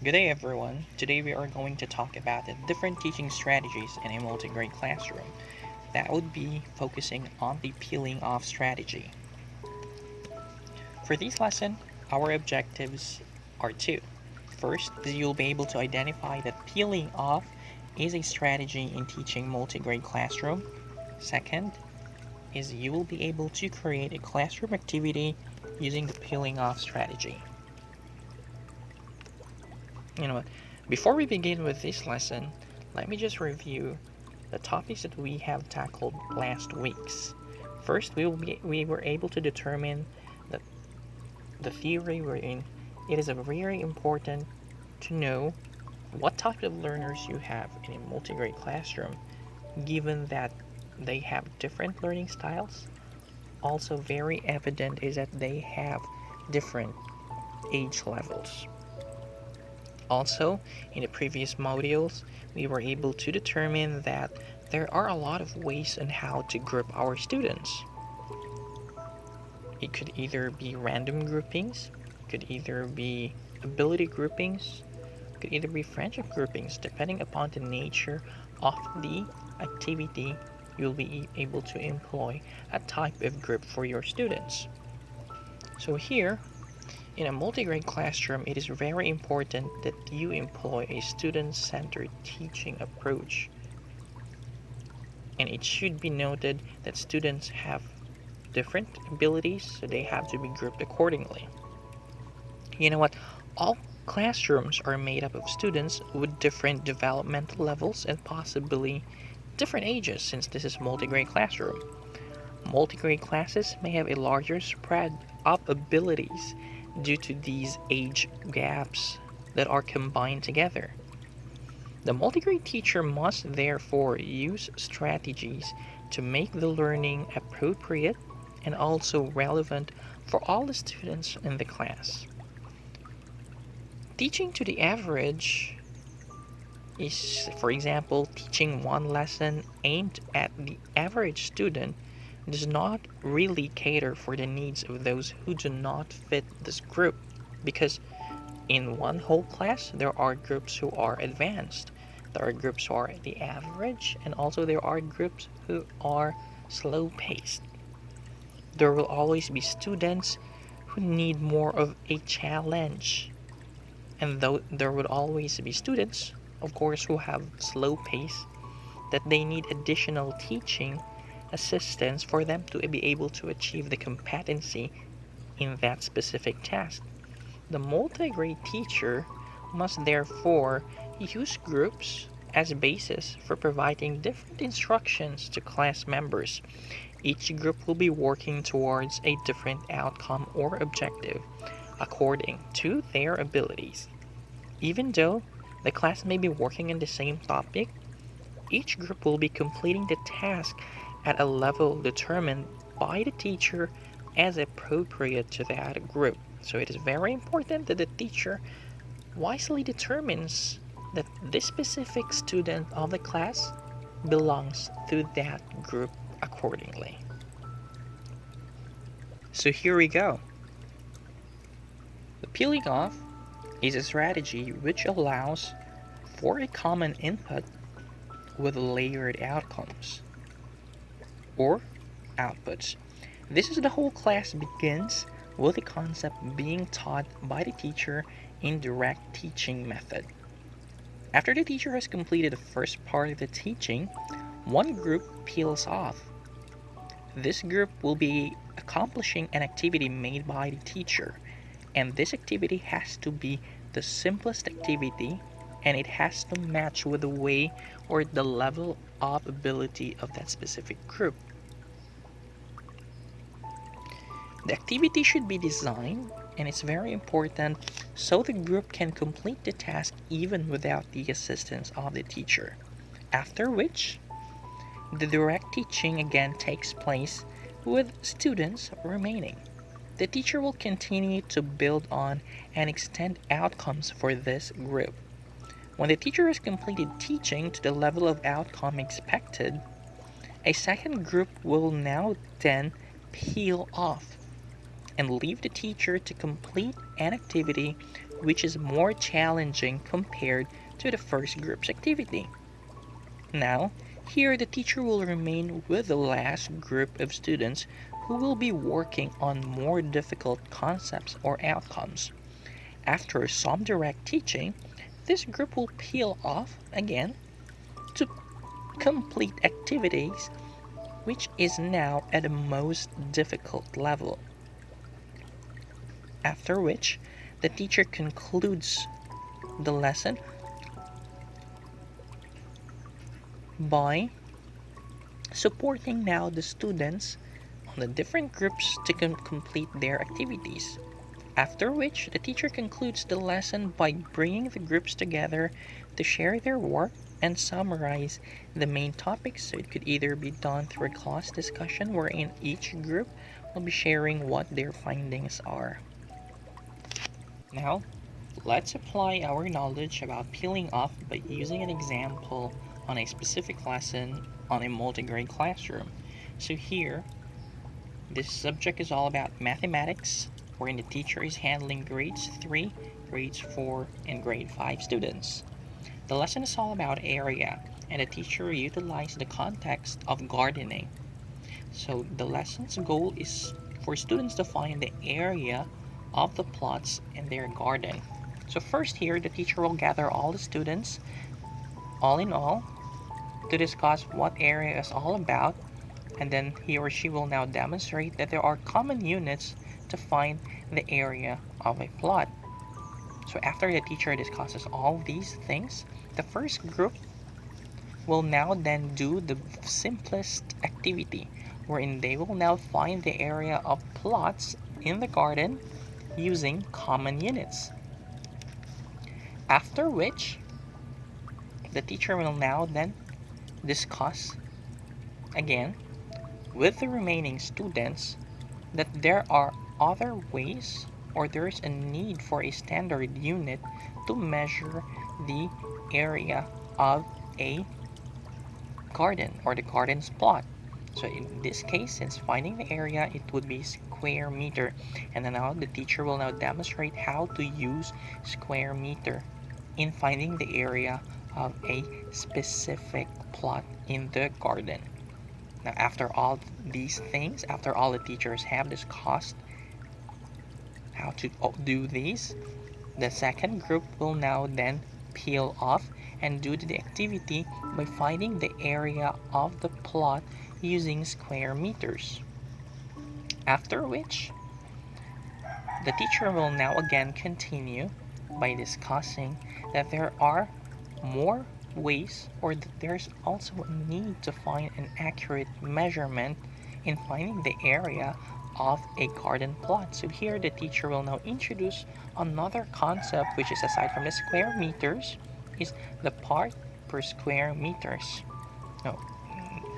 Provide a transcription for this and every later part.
Good day, everyone. Today we are going to talk about the different teaching strategies in a multi-grade classroom. That would be focusing on the peeling off strategy. For this lesson, our objectives are two. First, you'll be able to identify that peeling off is a strategy in teaching multi-grade classroom. Second, is you will be able to create a classroom activity using the peeling off strategy. You know what? Before we begin with this lesson, let me just review the topics that we have tackled last weeks. First, we were able to determine that the theory wherein it is very important to know what type of learners you have in a multi-grade classroom, given that they have different learning styles. Also, very evident is that they have different age levels. Also, in the previous modules, we were able to determine that there are a lot of ways on how to group our students. It could either be random groupings, could either be ability groupings, could either be friendship groupings, depending upon the nature of the activity. You'll be able to employ a type of group for your students. So here, in a multi-grade classroom, it is very important that you employ a student-centered teaching approach. And it should be noted that students have different abilities, so they have to be grouped accordingly. You know what? All classrooms are made up of students with different developmental levels and possibly different ages, since this is multi-grade classroom. Multi-grade classes may have a larger spread of abilities due to these age gaps that are combined together. The multi-grade teacher must therefore use strategies to make the learning appropriate and also relevant for all the students in the class. Teaching to the average is, for example, teaching one lesson aimed at the average student does not really cater for the needs of those who do not fit this group, because in one whole class there are groups who are advanced, there are groups who are the average, and also there are groups who are slow paced. There will always be students who need more of a challenge, and though there would always be students, of course, who have slow pace, that they need additional teaching assistance for them to be able to achieve the competency in that specific task. The multi-grade teacher must therefore use groups as a basis for providing different instructions to class members. Each group will be working towards a different outcome or objective according to their abilities. Even though the class may be working on the same topic, each group will be completing the task at a level determined by the teacher as appropriate to that group. So it is very important that the teacher wisely determines that this specific student of the class belongs to that group accordingly. So here we go. The peeling off is a strategy which allows for a common input with layered outcomes or outputs. This is the whole class begins with the concept being taught by the teacher in direct teaching method. After the teacher has completed the first part of the teaching, one group peels off. This group will be accomplishing an activity made by the teacher, and this activity has to be the simplest activity, and it has to match with the way or the level of ability of that specific group. The activity should be designed, and it's very important, so the group can complete the task even without the assistance of the teacher. After which, the direct teaching again takes place with students remaining. The teacher will continue to build on and extend outcomes for this group. When the teacher has completed teaching to the level of outcome expected, a second group will now then peel off and leave the teacher to complete an activity which is more challenging compared to the first group's activity. Now, here the teacher will remain with the last group of students who will be working on more difficult concepts or outcomes. After some direct teaching, this group will peel off again to complete activities which is now at the most difficult level. After which, the teacher concludes the lesson by supporting now the students on the different groups to complete their activities. After which, the teacher concludes the lesson by bringing the groups together to share their work and summarize the main topics. So it could either be done through a class discussion wherein each group will be sharing what their findings are. Now, let's apply our knowledge about peeling off by using an example on a specific lesson on a multi-grade classroom. So here, this subject is all about mathematics, wherein the teacher is handling grades 3, grades 4, and grade 5 students. The lesson is all about area, and the teacher utilized the context of gardening. So the lesson's goal is for students to find the area of the plots in their garden. So first here, the teacher will gather all the students, all in all, to discuss what area is all about, and then he or she will now demonstrate that there are common units to find the area of a plot. So after the teacher discusses all these things, the first group will now then do the simplest activity, wherein they will now find the area of plots in the garden using common units. After which, the teacher will now then discuss again with the remaining students that there are other ways or there is a need for a standard unit to measure the area of a garden or the garden's plot. So in this case, since finding the area, it would be square meter. And then now the teacher will now demonstrate how to use square meter in finding the area of a specific plot in the garden. Now after all these things, after all the teachers have discussed how to do these, the second group will now then peel off and do the activity by finding the area of the plot using square meters. After which, the teacher will now again continue by discussing that there are more ways or that there's also a need to find an accurate measurement in finding the area of a garden plot. So here the teacher will now introduce another concept, which is aside from the square meters, is the part per square meters. Now,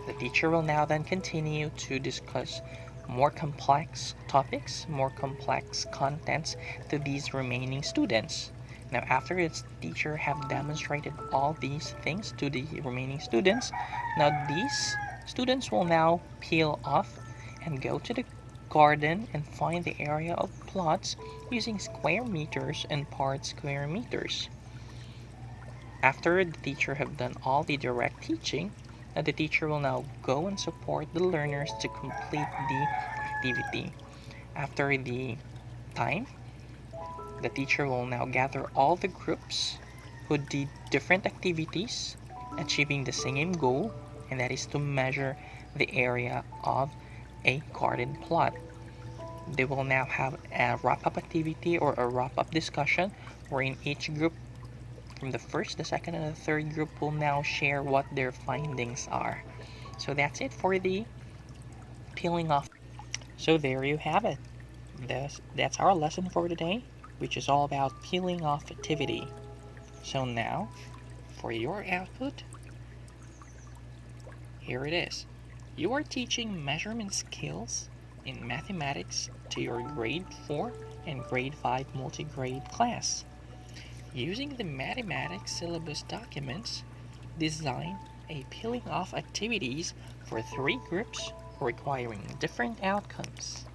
the teacher will now then continue to discuss more complex topics, more complex contents to these remaining students. Now after its teacher have demonstrated all these things to the remaining students, now these students will now peel off and go to the garden and find the area of plots using square meters and part square meters. After the teacher have done all the direct teaching, the teacher will now go and support the learners to complete the activity. After the time, the teacher will now gather all the groups who did different activities, achieving the same goal, and that is to measure the area of a garden plot. They will now have a wrap-up activity or a wrap-up discussion wherein each group from the first, the second, and the third group will now share what their findings are. So that's it for the peeling off. So there you have it. That's our lesson for today, which is all about peeling off activity. So now, for your output, here it is. You are teaching measurement skills in mathematics to your grade 4 and grade 5 multi-grade class. Using the mathematics syllabus documents, design a peeling off activities for 3 groups requiring different outcomes.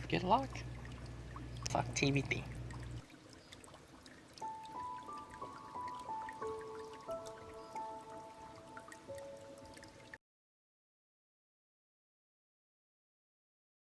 Good luck! Activity.